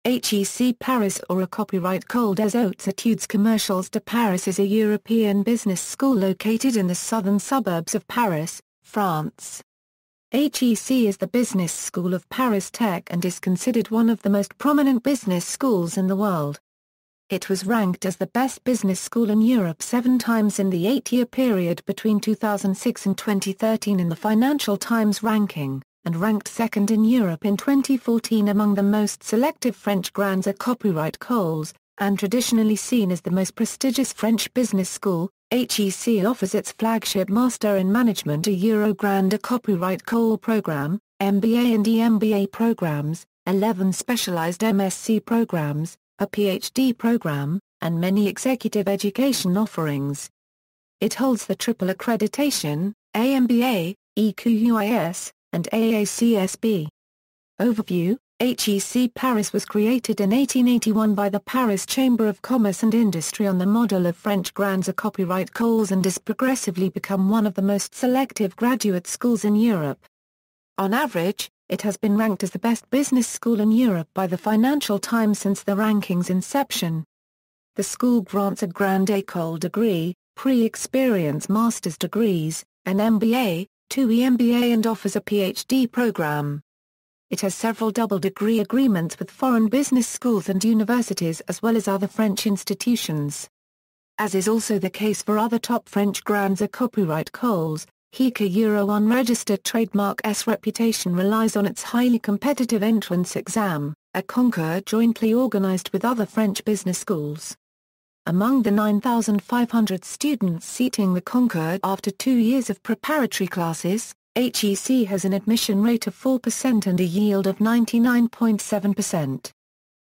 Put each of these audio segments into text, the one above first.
HEC Paris, or a copyright called as Hautes Etudes Commerciales de Paris, is a European business school located in the southern suburbs of Paris, France. HEC is the business school of ParisTech and is considered one of the most prominent business schools in the world. It was ranked as the best business school in Europe 7 times in the 8-year period between 2006 and 2013 in the Financial Times ranking, and ranked second in Europe in 2014 among the most selective French Grande écoles, and traditionally seen as the most prestigious French business school. HEC offers its flagship Master in Management a Grande école program, MBA and EMBA programs, 11 specialized MSc programs, a PhD program, and many executive education offerings. It holds the triple accreditation, AMBA, EQUIS, and AACSB. Overview: HEC Paris was created in 1881 by the Paris Chamber of Commerce and Industry on the model of French Grandes écoles and has progressively become one of the most selective graduate schools in Europe. On average, it has been ranked as the best business school in Europe by the Financial Times since the ranking's inception. The school grants a Grande École degree, pre-experience master's degrees, an MBA, 2 EMBA, and offers a PhD program. It has several double-degree agreements with foreign business schools and universities as well as other French institutions. As is also the case for other top French Grandes écoles, HEC unregistered trademark's reputation relies on its highly competitive entrance exam, a concours jointly organized with other French business schools. Among the 9,500 students seating the concours after 2 years of preparatory classes, HEC has an admission rate of 4% and a yield of 99.7%.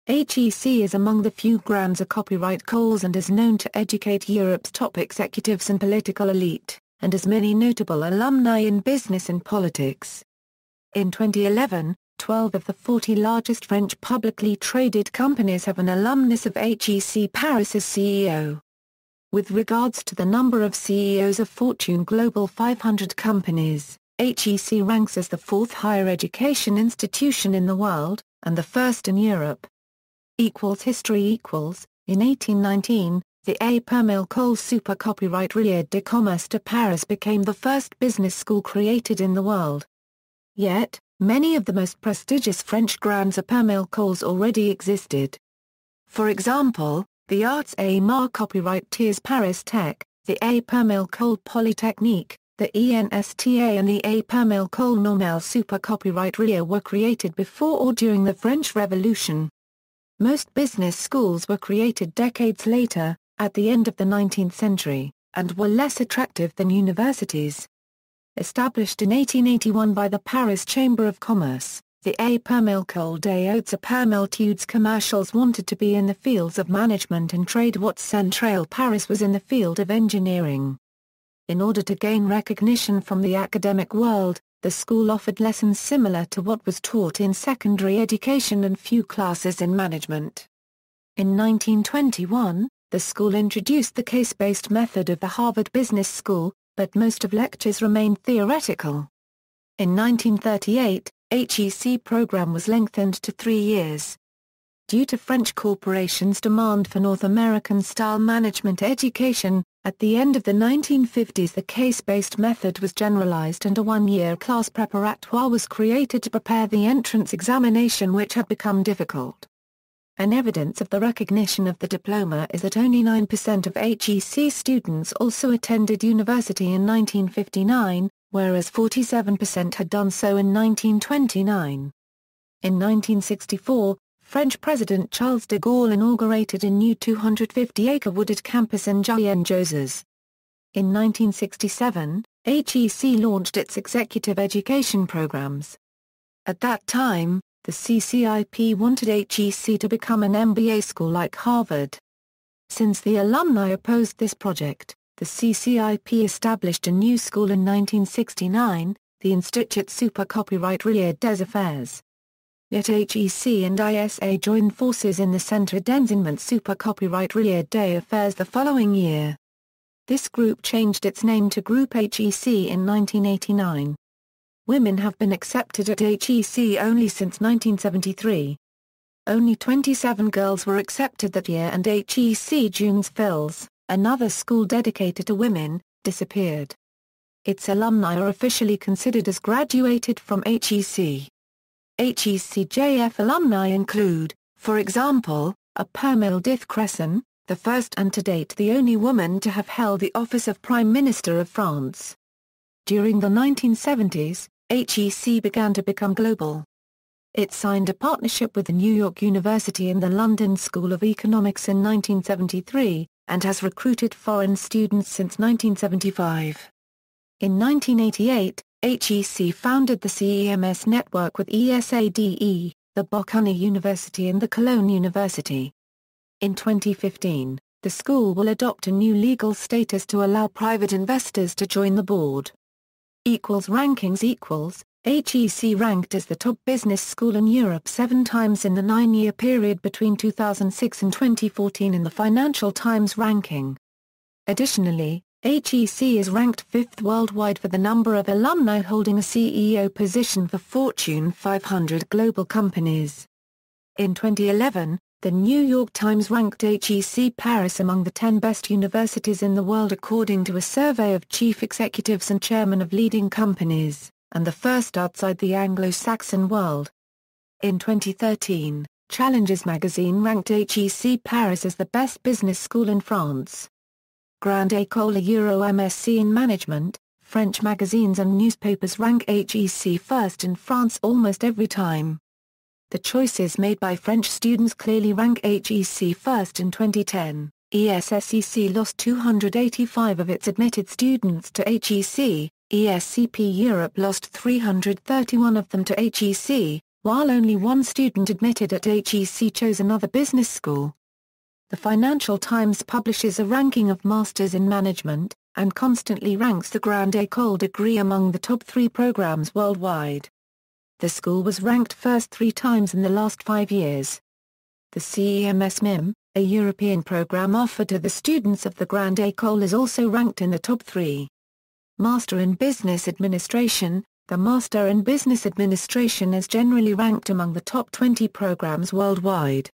HEC is among the few Grandes écoles and is known to educate Europe's top executives and political elite, and has many notable alumni in business and politics. In 2011, 12 of the 40 largest French publicly traded companies have an alumnus of HEC Paris as CEO. With regards to the number of CEOs of Fortune Global 500 companies, HEC ranks as the 4th higher education institution in the world, and the 1st in Europe. History. In 1819, the école super copyright de commerce de Paris became the first business school created in the world. Yet, many of the most prestigious French Grandes écoles already existed. For example, the Arts AMBA copyright ParisTech, the école Polytechnique, the ENSTA and the école normale super copyright were created before or during the French Revolution. Most business schools were created decades later, at the end of the 19th century, and were less attractive than universities. Established in 1881 by the Paris Chamber of Commerce, the école des Hautes Études Commerciales wanted to be in the fields of management and trade what Centrale Paris was in the field of engineering. In order to gain recognition from the academic world, the school offered lessons similar to what was taught in secondary education and few classes in management. In 1921, the school introduced the case-based method of the Harvard Business School, but most of lectures remained theoretical. In 1938, HEC program was lengthened to 3 years. Due to French corporations' demand for North American-style management education, at the end of the 1950s the case-based method was generalized and a 1-year class préparatoire was created to prepare the entrance examination, which had become difficult. An evidence of the recognition of the diploma is that only 9% of HEC students also attended university in 1959, whereas 47% had done so in 1929. In 1964, French President Charles de Gaulle inaugurated a new 250-acre wooded campus in Juillen-Josas. In 1967, HEC launched its executive education programs. At that time, the CCIP wanted HEC to become an MBA school like Harvard. Since the alumni opposed this project, the CCIP established a new school in 1969, the Institut Super Copyright des Affaires. Yet HEC and ISA joined forces in the Centre d'Enseignement Super Copyright des Affaires the following year. This group changed its name to Group HEC in 1989. Women have been accepted at HEC only since 1973. only 27 girls were accepted that year, and HEC Junes Phils, another school dedicated to women, disappeared. Its alumni are officially considered as graduated from HEC. HECJF alumni include, for example, a Permil Dith Cresson, the first and to date the only woman to have held the office of Prime Minister of France. During the 1970s, HEC began to become global. It signed a partnership with the New York University and the London School of Economics in 1973, and has recruited foreign students since 1975. In 1988, HEC founded the CEMS network with ESADE, the Bocconi University and the Cologne University. In 2015, the school will adopt a new legal status to allow private investors to join the board. Rankings HEC ranked as the top business school in Europe 7 times in the 9-year period between 2006 and 2014 in the Financial Times ranking. Additionally, HEC is ranked 5th worldwide for the number of alumni holding a CEO position for Fortune 500 global companies. In 2011, the New York Times ranked HEC Paris among the 10 best universities in the world according to a survey of chief executives and chairmen of leading companies, and the first outside the Anglo-Saxon world. In 2013, Challenges magazine ranked HEC Paris as the best business school in France. Grande École Euro MSc in Management, French magazines and newspapers rank HEC first in France almost every time. The choices made by French students clearly rank HEC first. In 2010, ESSEC lost 285 of its admitted students to HEC, ESCP Europe lost 331 of them to HEC, while only one student admitted at HEC chose another business school. The Financial Times publishes a ranking of Masters in Management, and constantly ranks the Grande École degree among the top 3 programs worldwide. The school was ranked first 3 times in the last 5 years. The CEMS MIM, a European program offered to the students of the Grande École, is also ranked in the top 3. Master in Business Administration, the Master in Business Administration is generally ranked among the top 20 programs worldwide.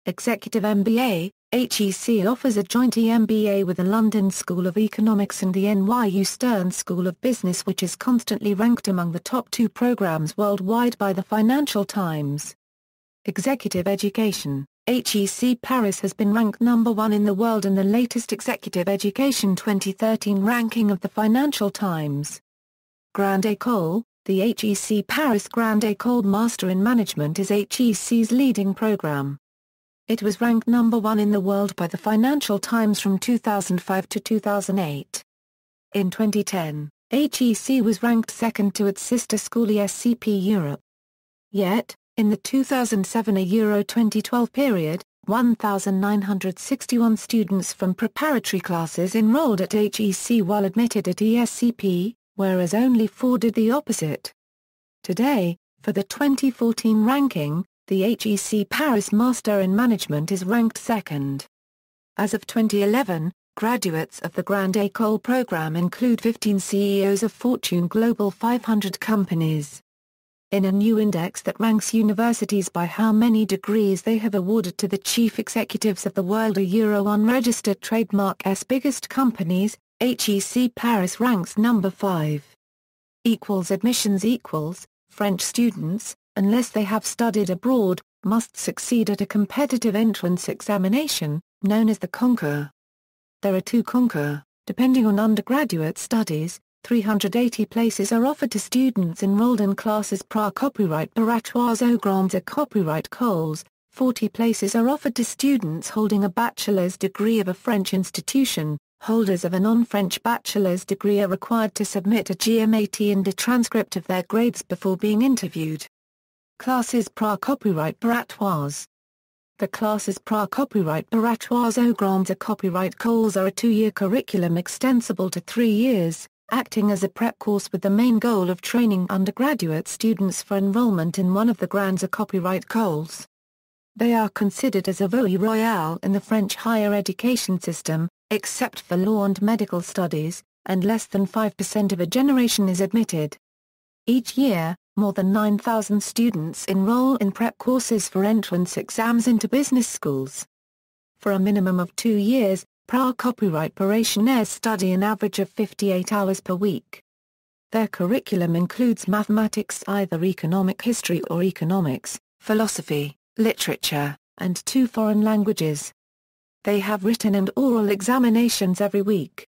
Executive MBA, HEC offers a joint MBA with the London School of Economics and the NYU Stern School of Business, which is constantly ranked among the top 2 programs worldwide by the Financial Times. Executive Education, HEC Paris has been ranked number 1 in the world in the latest Executive Education 2013 ranking of the Financial Times. Grande École, the HEC Paris Grande École Master in Management is HEC's leading program. It was ranked number 1 in the world by the Financial Times from 2005 to 2008. In 2010, HEC was ranked second to its sister school ESCP Europe. Yet, in the 2007 Euro 2012 period, 1,961 students from preparatory classes enrolled at HEC while admitted at ESCP, whereas only 4 did the opposite. Today, for the 2014 ranking, the HEC Paris Master in Management is ranked second. As of 2011, graduates of the Grande École program include 15 CEOs of Fortune Global 500 companies. In a new index that ranks universities by how many degrees they have awarded to the chief executives of the world unregistered trademark's biggest companies, HEC Paris ranks number 5. Admissions French students, unless they have studied abroad, must succeed at a competitive entrance examination, known as the concours. There are 2 concours, depending on undergraduate studies. 380 places are offered to students enrolled in classes pra copyright baratoires au Grande copyright écoles. 40 places are offered to students holding a bachelor's degree of a French institution. Holders of a non-French bachelor's degree are required to submit a GMAT and a transcript of their grades before being interviewed. Classes pra copyright baratoires. The classes pra copyright baratoires au Grande copyright écoles are a 2-year curriculum extensible to 3 years, acting as a prep course with the main goal of training undergraduate students for enrollment in one of the Grande copyright écoles. They are considered as a voie royale in the French higher education system, except for law and medical studies, and less than 5% of a generation is admitted. Each year, more than 9,000 students enroll in prep courses for entrance exams into business schools. For a minimum of 2 years, copyright parisiennes study an average of 58 hours per week. Their curriculum includes mathematics, either economic history or economics, philosophy, literature, and 2 foreign languages. They have written and oral examinations every week.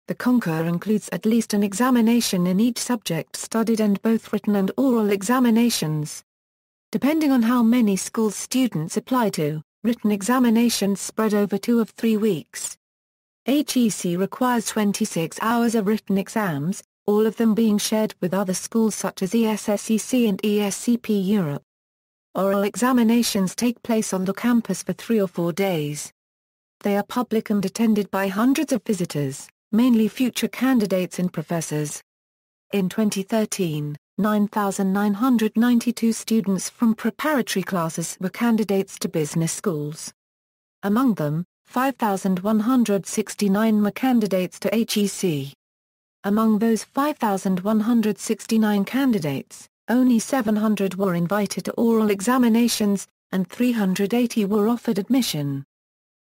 The concours includes at least an examination in each subject studied and both written and oral examinations. Depending on how many schools students apply to, written examinations spread over 2 of 3 weeks. HEC requires 26 hours of written exams, all of them being shared with other schools such as ESSEC and ESCP Europe. Oral examinations take place on the campus for 3 or 4 days. They are public and attended by hundreds of visitors, mainly future candidates and professors. In 2013, 9,992 students from preparatory classes were candidates to business schools. Among them, 5,169 were candidates to HEC. Among those 5,169 candidates, only 700 were invited to oral examinations, and 380 were offered admission.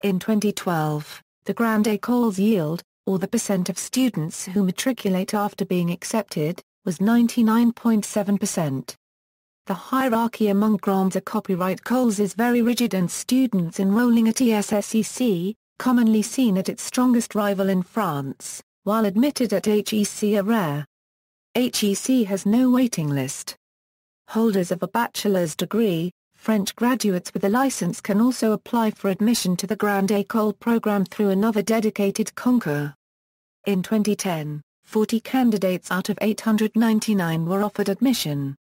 In 2012, the Grande écoles yield, or the percent of students who matriculate after being accepted, was 99.7%. The hierarchy among Grande copyright écoles is very rigid, and students enrolling at ESSEC, commonly seen at its strongest rival in France, while admitted at HEC are rare. HEC has no waiting list. Holders of a bachelor's degree, French graduates with a license can also apply for admission to the Grande École program through another dedicated concours. In 2010, 40 candidates out of 899 were offered admission.